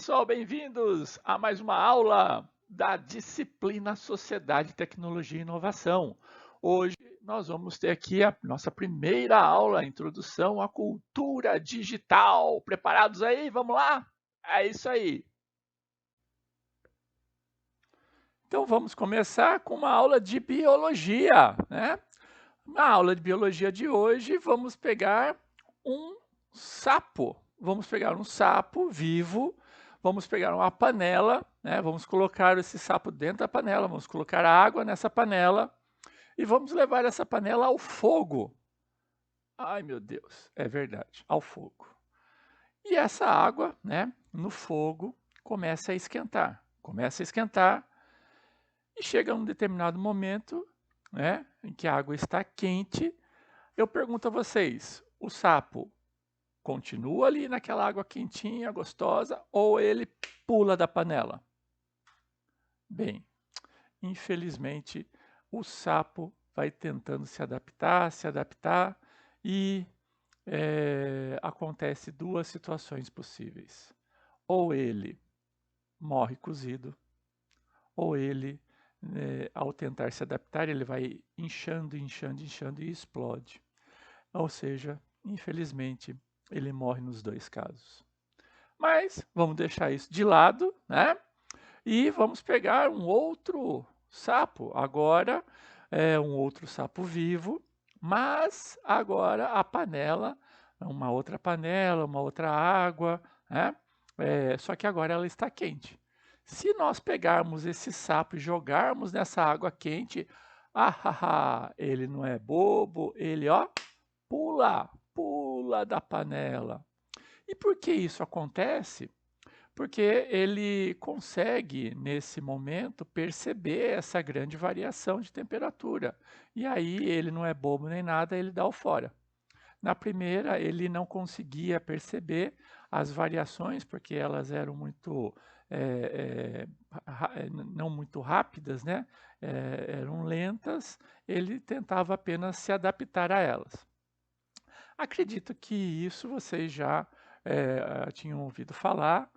pessoal, bem-vindos a mais uma aula da disciplina Sociedade, Tecnologia e Inovação. Hoje nós vamos ter aqui a nossa primeira aula, Introdução à Cultura Digital. Preparados aí? Vamos lá? É isso aí. Então vamos começar com uma aula de biologia, né? Na aula de biologia de hoje, vamos pegar um sapo. Vamos pegar um sapo vivo, vamos pegar uma panela, né? Vamos colocar esse sapo dentro da panela, vamos colocar água nessa panela e vamos levar essa panela ao fogo. Ai, meu Deus, é verdade, ao fogo. E essa água, né, no fogo, começa a esquentar e chega um determinado momento, né, em que a água está quente. Eu pergunto a vocês, o sapo continua ali naquela água quentinha, gostosa, ou ele pula da panela? Bem, infelizmente, o sapo vai tentando se adaptar e acontece duas situações possíveis. Ou ele morre cozido, ou ele, ao tentar se adaptar, ele vai inchando, inchando, inchando e explode. Ou seja, infelizmente, ele morre nos dois casos. Mas vamos deixar isso de lado, né? E vamos pegar um outro sapo. Agora é um outro sapo vivo, mas agora a panela, uma outra água, né? Só que agora ela está quente. Se nós pegarmos esse sapo e jogarmos nessa água quente, ele não é bobo, ele ó, pula da panela. E por que isso acontece? Porque ele consegue, nesse momento, perceber essa grande variação de temperatura. E aí ele não é bobo nem nada, ele dá o fora. Na primeira, ele não conseguia perceber as variações, porque elas eram muito, não muito rápidas, né? Eram lentas, ele tentava apenas se adaptar a elas. Acredito que isso vocês já tinham ouvido falar,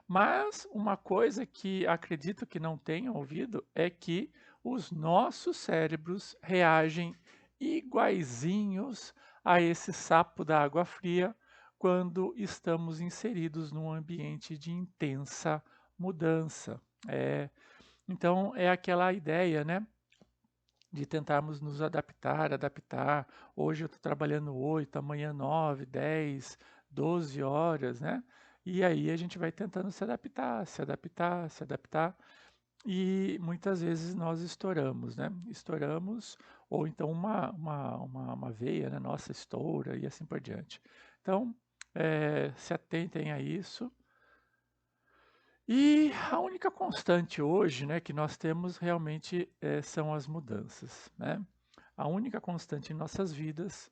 mas uma coisa que acredito que não tenham ouvido é que os nossos cérebros reagem iguaizinhos a esse sapo da água fria quando estamos inseridos num ambiente de intensa mudança. É, então é aquela ideia, né? De tentarmos nos adaptar. Hoje eu estou trabalhando 8, amanhã 9, 10, 12 horas, né? E aí a gente vai tentando se adaptar, e muitas vezes nós estouramos, né? Estouramos, ou então uma veia, né? Nossa, estoura e assim por diante. Então, se atentem a isso. E a única constante hoje, né, que nós temos realmente são as mudanças, né? A única constante em nossas vidas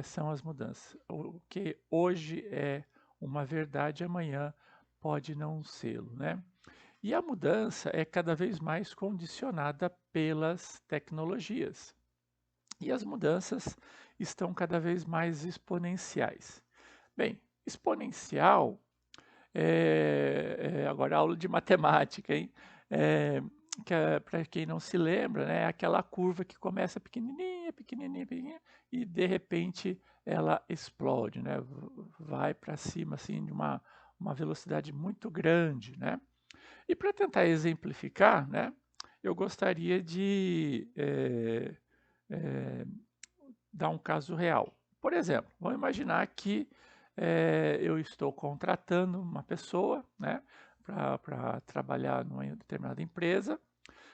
são as mudanças. O que hoje é uma verdade, amanhã pode não sê-lo, né? E a mudança é cada vez mais condicionada pelas tecnologias. E as mudanças estão cada vez mais exponenciais. Bem, exponencial agora aula de matemática, hein? Para quem não se lembra, né, é aquela curva que começa pequenininha, pequenininha, pequenininha, e de repente ela explode, né? Vai para cima assim de uma velocidade muito grande, né? E para tentar exemplificar, né, eu gostaria de dar um caso real. Por exemplo, vamos imaginar que eu estou contratando uma pessoa, né, para trabalhar numa determinada empresa,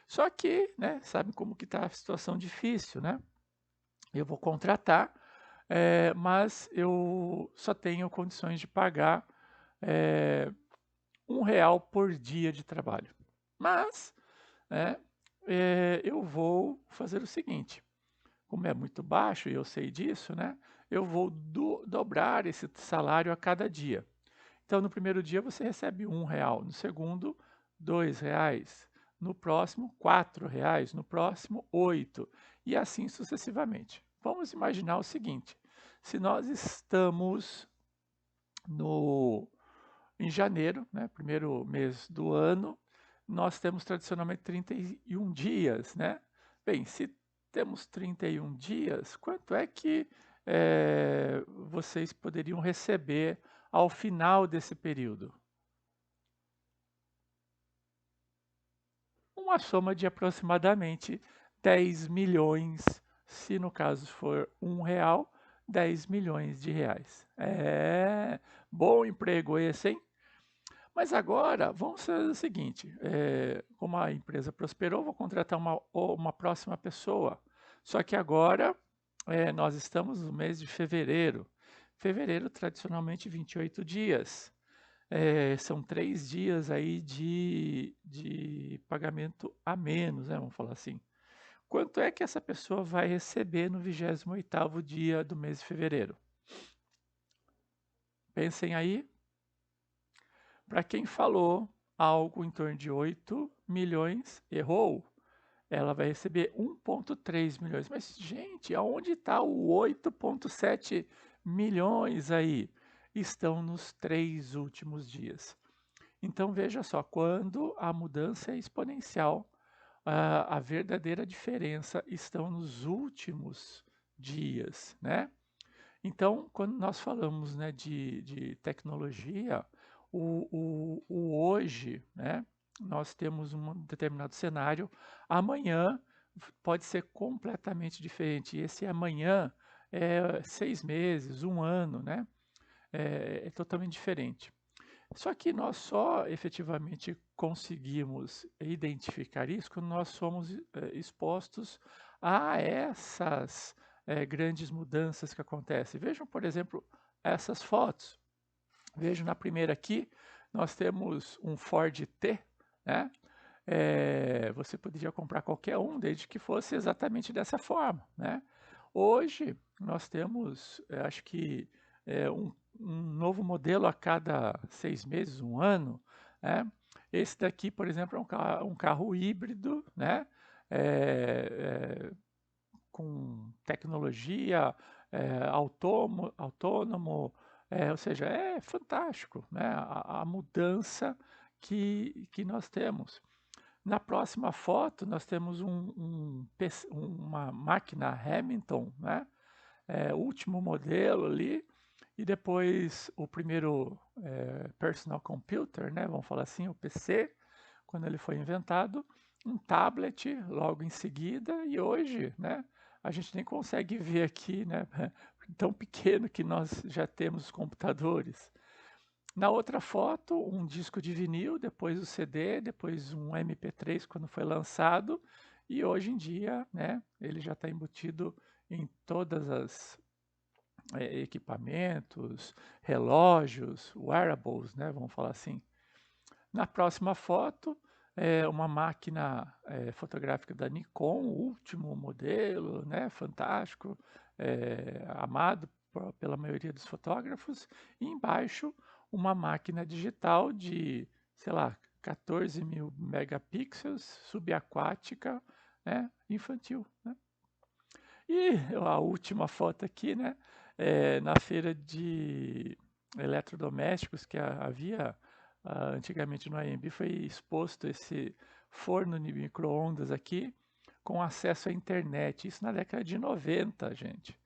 só que, né, sabe como que está a situação difícil, né? Eu vou contratar, mas eu só tenho condições de pagar R$ 1 por dia de trabalho. Mas, né, eu vou fazer o seguinte, como é muito baixo e eu sei disso, né? Eu vou dobrar esse salário a cada dia. Então, no primeiro dia você recebe R$ 1, no segundo, R$ 2, no próximo, R$ 4, no próximo, 8, e assim sucessivamente. Vamos imaginar o seguinte: se nós estamos no, em janeiro, né, primeiro mês do ano, nós temos tradicionalmente 31 dias, né? Bem, se temos 31 dias, quanto é que vocês poderiam receber ao final desse período? Uma soma de aproximadamente 10 milhões, se no caso for R$ 1, 10 milhões de reais. É, bom emprego esse, hein? Mas agora, vamos fazer o seguinte, como a empresa prosperou, vou contratar uma próxima pessoa. Só que agora, nós estamos no mês de fevereiro. Fevereiro, tradicionalmente, 28 dias. São 3 dias aí de pagamento a menos, né, vamos falar assim. Quanto é que essa pessoa vai receber no 28º dia do mês de fevereiro? Pensem aí. Para quem falou algo em torno de 8 milhões, errou. Ela vai receber 1,3 milhões. Mas, gente, aonde está o 8,7 milhões aí? Estão nos 3 últimos dias. Então, veja só, quando a mudança é exponencial, a verdadeira diferença estão nos últimos dias, né? Então, quando nós falamos, né, de tecnologia, o hoje, né, nós temos um determinado cenário, amanhã pode ser completamente diferente. E esse amanhã é 6 meses, um ano, né? É totalmente diferente. Só que nós só efetivamente conseguimos identificar isso quando nós somos expostos a essas grandes mudanças que acontecem. Vejam, por exemplo, essas fotos. Vejam na primeira aqui, nós temos um Ford T, né? Você poderia comprar qualquer um, desde que fosse exatamente dessa forma, né? Hoje, nós temos, acho que, um novo modelo a cada 6 meses, um ano, né? Esse daqui, por exemplo, é um carro híbrido, né? É, com tecnologia, autônomo, ou seja, é fantástico, né? A mudança que nós temos. Na próxima foto, nós temos uma máquina Hamilton, né? Último modelo ali, e depois o primeiro personal computer, né? Vamos falar assim, o PC, quando ele foi inventado, um tablet logo em seguida, e hoje, né? A gente nem consegue ver aqui, né? Tão pequeno que nós já temos os computadores. Na outra foto, um disco de vinil, depois o CD, depois um MP3 quando foi lançado, e hoje em dia, né, ele já está embutido em todas as equipamentos, relógios, wearables, né, vamos falar assim. Na próxima foto, uma máquina fotográfica da Nikon, o último modelo, né, fantástico, amado pela maioria dos fotógrafos, e embaixo uma máquina digital de, sei lá, 14 mil megapixels, subaquática, né, infantil, né? E a última foto aqui, né, na feira de eletrodomésticos que havia antigamente no AMB, foi exposto esse forno de micro-ondas aqui com acesso à internet. Isso na década de 90, gente.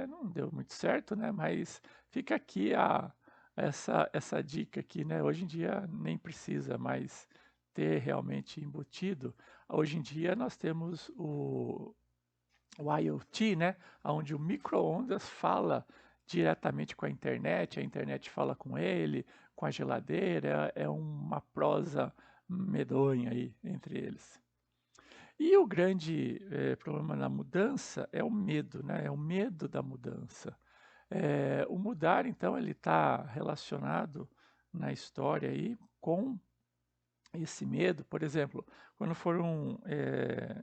Não deu muito certo, né? Mas fica aqui essa dica aqui, né? Hoje em dia nem precisa mais ter realmente embutido. Hoje em dia nós temos o IoT, né? Onde o micro-ondas fala diretamente com a internet fala com ele, com a geladeira, é uma prosa medonha aí entre eles. E o grande problema na mudança é o medo, né? É o medo da mudança. O mudar, então, ele está relacionado na história aí com esse medo. Por exemplo, quando foram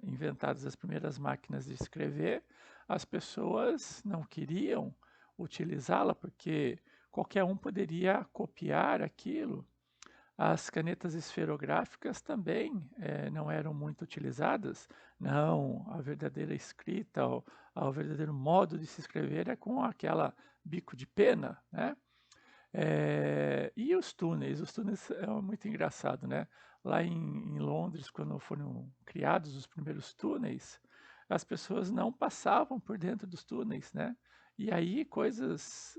inventadas as primeiras máquinas de escrever, as pessoas não queriam utilizá-la porque qualquer um poderia copiar aquilo. As canetas esferográficas também não eram muito utilizadas. Não, a verdadeira escrita, o verdadeiro modo de se escrever é com aquela bico de pena, né? E os túneis é muito engraçado, né? Lá em Londres, quando foram criados os primeiros túneis, as pessoas não passavam por dentro dos túneis, né? E aí coisas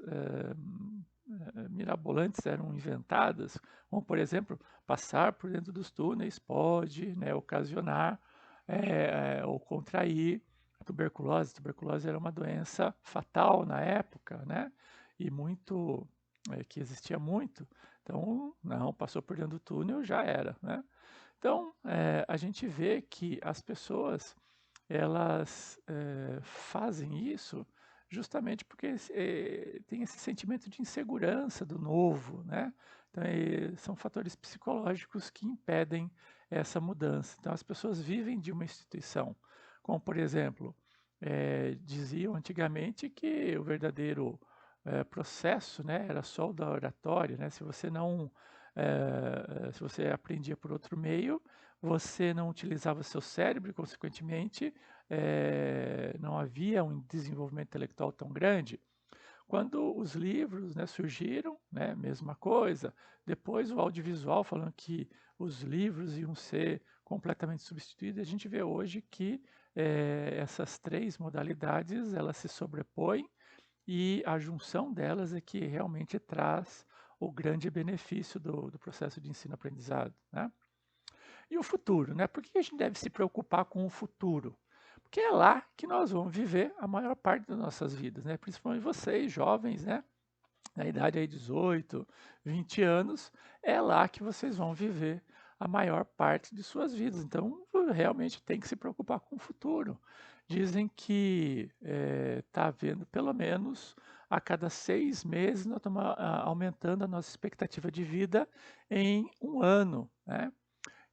mirabolantes eram inventadas, como por exemplo, passar por dentro dos túneis pode, né, ocasionar ou contrair a tuberculose. A tuberculose era uma doença fatal na época, né? E muito que existia muito. Então, não, passou por dentro do túnel, já era, né? Então, a gente vê que as pessoas, elas fazem isso justamente porque tem esse sentimento de insegurança do novo, né? Então, são fatores psicológicos que impedem essa mudança. Então, as pessoas vivem de uma instituição, como, por exemplo, diziam antigamente que o verdadeiro processo, né, era só o da oratória, né? Se você não, se você aprendia por outro meio, você não utilizava seu cérebro e, consequentemente, não havia um desenvolvimento intelectual tão grande. Quando os livros, né, surgiram, né, mesma coisa. Depois o audiovisual falando que os livros iam ser completamente substituídos. A gente vê hoje que essas três modalidades elas se sobrepõem e a junção delas é que realmente traz o grande benefício do processo de ensino-aprendizado, né? E o futuro, né? Por que a gente deve se preocupar com o futuro? Porque é lá que nós vamos viver a maior parte das nossas vidas, né? Principalmente vocês, jovens, né? Na idade aí 18, 20 anos, é lá que vocês vão viver a maior parte de suas vidas. Então, realmente tem que se preocupar com o futuro. Dizem que está havendo pelo menos a cada 6 meses nós estamos aumentando a nossa expectativa de vida em um ano, né?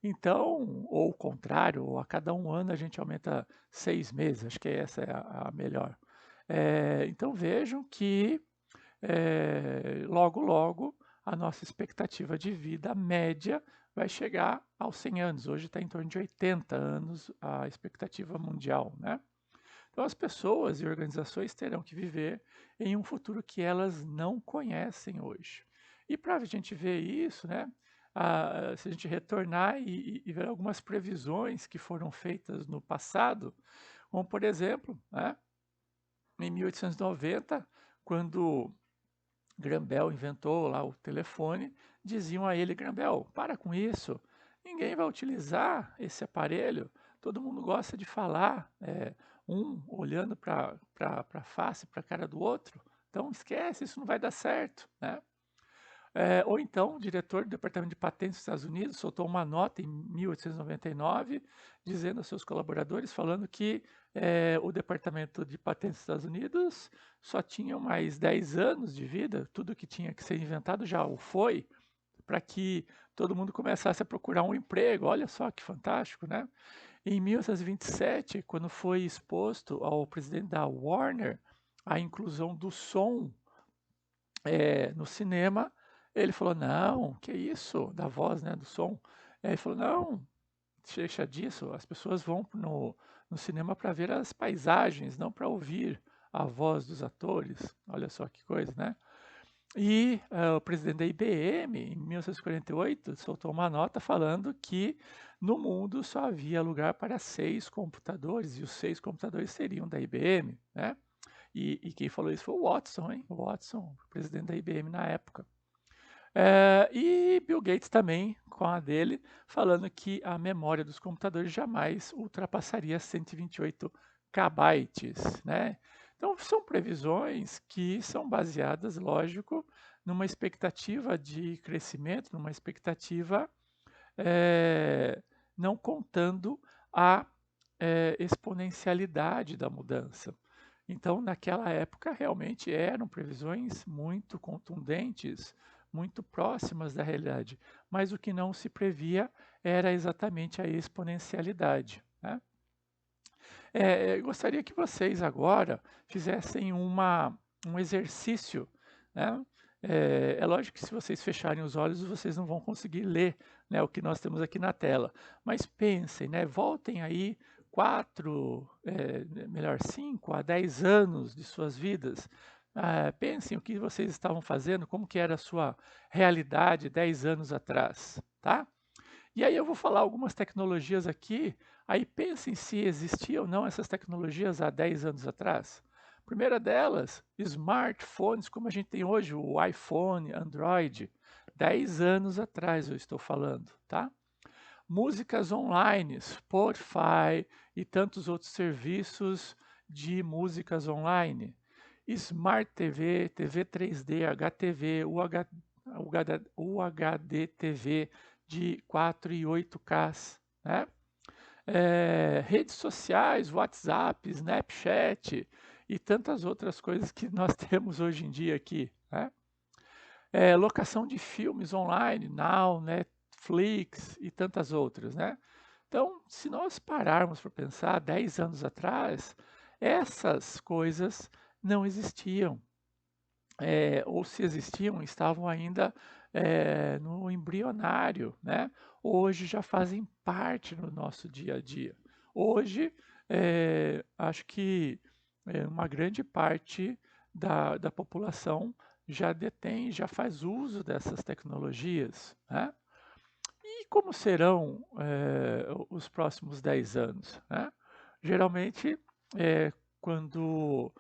Então, ou o contrário, ou a cada um ano a gente aumenta 6 meses, acho que essa é a melhor. Então vejam que logo, logo a nossa expectativa de vida média vai chegar aos 100 anos. Hoje está em torno de 80 anos a expectativa mundial, né? Então as pessoas e organizações terão que viver em um futuro que elas não conhecem hoje. E para a gente ver isso, né, se a gente retornar e ver algumas previsões que foram feitas no passado, como por exemplo, né, em 1890, quando Graham Bell inventou lá o telefone, diziam a ele: Graham Bell, para com isso, ninguém vai utilizar esse aparelho, todo mundo gosta de falar, um olhando para a face, para a cara do outro, então esquece, isso não vai dar certo, né? Ou então, o diretor do Departamento de Patentes dos Estados Unidos soltou uma nota em 1899, dizendo aos seus colaboradores, falando que o Departamento de Patentes dos Estados Unidos só tinha mais 10 anos de vida, tudo que tinha que ser inventado já o foi, para que todo mundo começasse a procurar um emprego. Olha só que fantástico, né? Em 1927, quando foi exposto ao presidente da Warner a inclusão do som no cinema, ele falou: "Não, que isso?", da voz, né, do som. Ele falou: "Não, deixa disso, as pessoas vão no cinema para ver as paisagens, não para ouvir a voz dos atores". Olha só que coisa, né. E, o presidente da IBM, em 1948, soltou uma nota falando que no mundo só havia lugar para 6 computadores, e os 6 computadores seriam da IBM, né. E quem falou isso foi o Watson, hein, o Watson, presidente da IBM na época. E Bill Gates também, com a dele, falando que a memória dos computadores jamais ultrapassaria 128 kbytes, né. Então são previsões que são baseadas, lógico, numa expectativa de crescimento, numa expectativa, eh, não contando a, exponencialidade da mudança. Então, naquela época, realmente eram previsões muito contundentes, muito próximas da realidade, mas o que não se previa era exatamente a exponencialidade, né. Gostaria que vocês agora fizessem um exercício, né. É lógico que se vocês fecharem os olhos, vocês não vão conseguir ler, né, o que nós temos aqui na tela, mas pensem, né, voltem aí 4, melhor 5 a 10 anos de suas vidas, Pensem o que vocês estavam fazendo, como que era a sua realidade 10 anos atrás, tá? E aí eu vou falar algumas tecnologias aqui, aí pensem se existiam ou não essas tecnologias há 10 anos atrás. Primeira delas, smartphones, como a gente tem hoje, o iPhone, Android. 10 anos atrás eu estou falando, tá? Músicas online, Spotify e tantos outros serviços de músicas online. Smart TV, TV 3D, HTV, UHD TV de 4 e 8K, né? Redes sociais, WhatsApp, Snapchat e tantas outras coisas que nós temos hoje em dia aqui, né? Locação de filmes online, Now, Netflix e tantas outras, né? Então, se nós pararmos para pensar 10 anos atrás, essas coisas não existiam. Ou se existiam, estavam ainda no embrionário, né? Hoje já fazem parte do nosso dia a dia. Hoje, acho que uma grande parte da população já detém, já faz uso dessas tecnologias, né? E como serão os próximos 10 anos, né? Geralmente, quando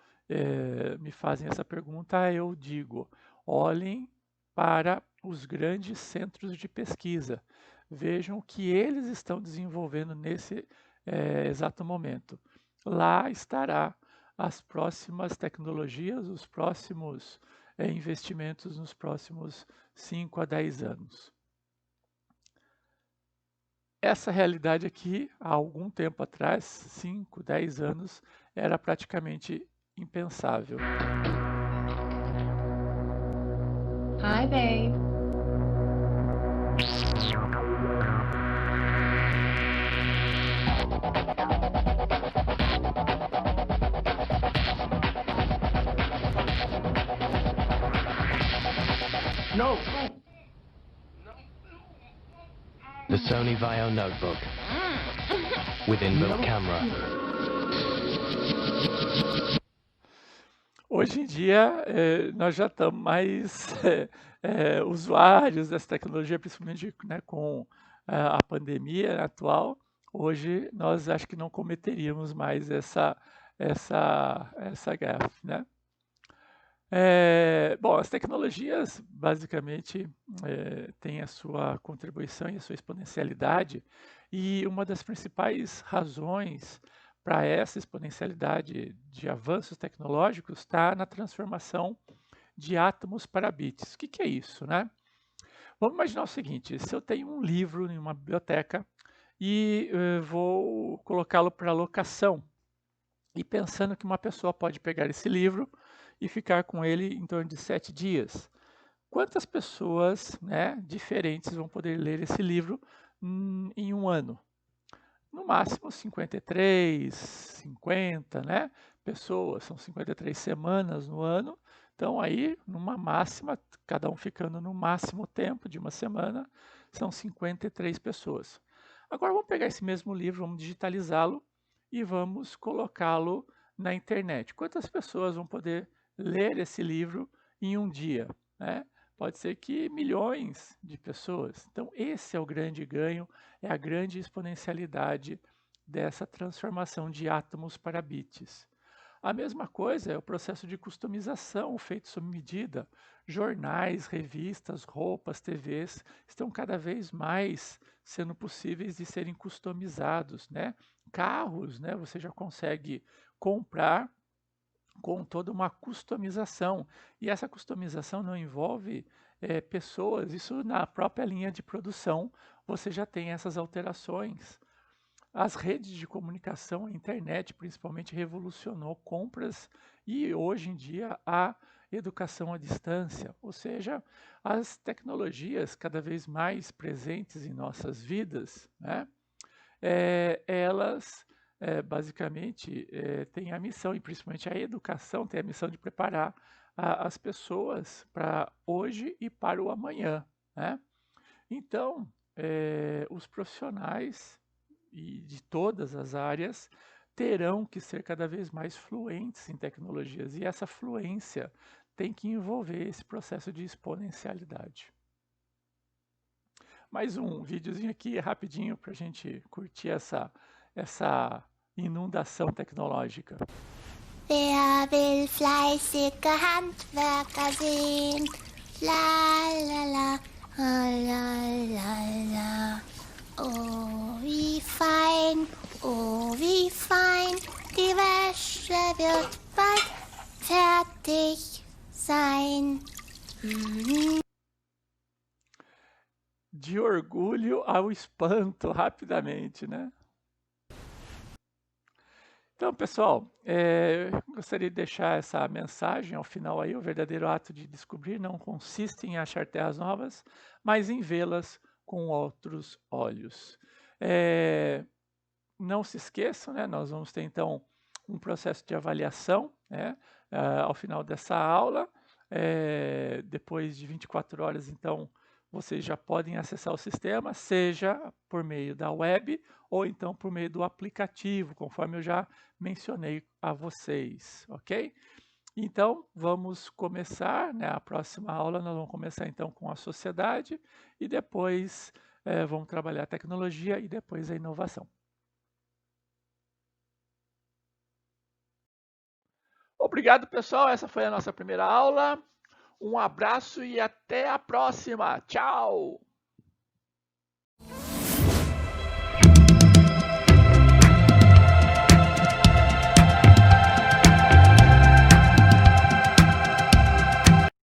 me fazem essa pergunta, eu digo: olhem para os grandes centros de pesquisa, vejam o que eles estão desenvolvendo nesse exato momento. Lá estará as próximas tecnologias, os próximos investimentos nos próximos 5 a 10 anos. Essa realidade aqui, há algum tempo atrás, 5, 10 anos, era praticamente impensável. Hi, babe. No. The Sony Vaio notebook with inbuilt camera. Hoje em dia, nós já estamos mais usuários dessa tecnologia, principalmente, né, com a pandemia atual. Hoje, nós acho que não cometeríamos mais essa gafe, né? Bom, as tecnologias basicamente têm a sua contribuição e a sua exponencialidade, e uma das principais razões para essa exponencialidade de avanços tecnológicos está na transformação de átomos para bits. O que é isso, né? Vamos imaginar o seguinte: se eu tenho um livro em uma biblioteca e vou colocá-lo para locação, e pensando que uma pessoa pode pegar esse livro e ficar com ele em torno de 7 dias. Quantas pessoas, né, diferentes vão poder ler esse livro em um ano? No máximo 53, 50, né, pessoas, são 53 semanas no ano. Então aí, numa máxima, cada um ficando no máximo tempo de uma semana, são 53 pessoas. Agora vamos pegar esse mesmo livro, vamos digitalizá-lo e vamos colocá-lo na internet. Quantas pessoas vão poder ler esse livro em um dia, né? Pode ser que milhões de pessoas. Então, esse é o grande ganho, é a grande exponencialidade dessa transformação de átomos para bits. A mesma coisa é o processo de customização feito sob medida. Jornais, revistas, roupas, TVs estão cada vez mais sendo possíveis de serem customizados, né? Carros, né? Você já consegue comprar com toda uma customização. E essa customização não envolve pessoas, isso na própria linha de produção você já tem essas alterações. As redes de comunicação, a internet principalmente, revolucionou compras e hoje em dia a educação à distância, ou seja, as tecnologias cada vez mais presentes em nossas vidas, né? Elas basicamente têm a missão, e principalmente a educação tem a missão de preparar as pessoas para hoje e para o amanhã, né? Então, os profissionais e de todas as áreas terão que ser cada vez mais fluentes em tecnologias, e essa fluência tem que envolver esse processo de exponencialidade. Mais um videozinho aqui rapidinho para a gente curtir essa inundação tecnológica. Wer will fleißige Handwerker sehen? La la la, la la la. Oh, wie fein, die Wäsche wird bald fertig sein. De orgulho ao espanto, rapidamente, né? Então, pessoal, gostaria de deixar essa mensagem ao final aí. O verdadeiro ato de descobrir não consiste em achar terras novas, mas em vê-las com outros olhos. Não se esqueçam, né? Nós vamos ter então um processo de avaliação, né? Ao final dessa aula. Depois de 24 horas, então, vocês já podem acessar o sistema, seja por meio da web ou então por meio do aplicativo, conforme eu já mencionei a vocês, ok? Então, vamos começar, né? A próxima aula nós vamos começar então com a sociedade e depois vamos trabalhar a tecnologia e depois a inovação. Obrigado, pessoal. Essa foi a nossa primeira aula. Um abraço e até a próxima. Tchau!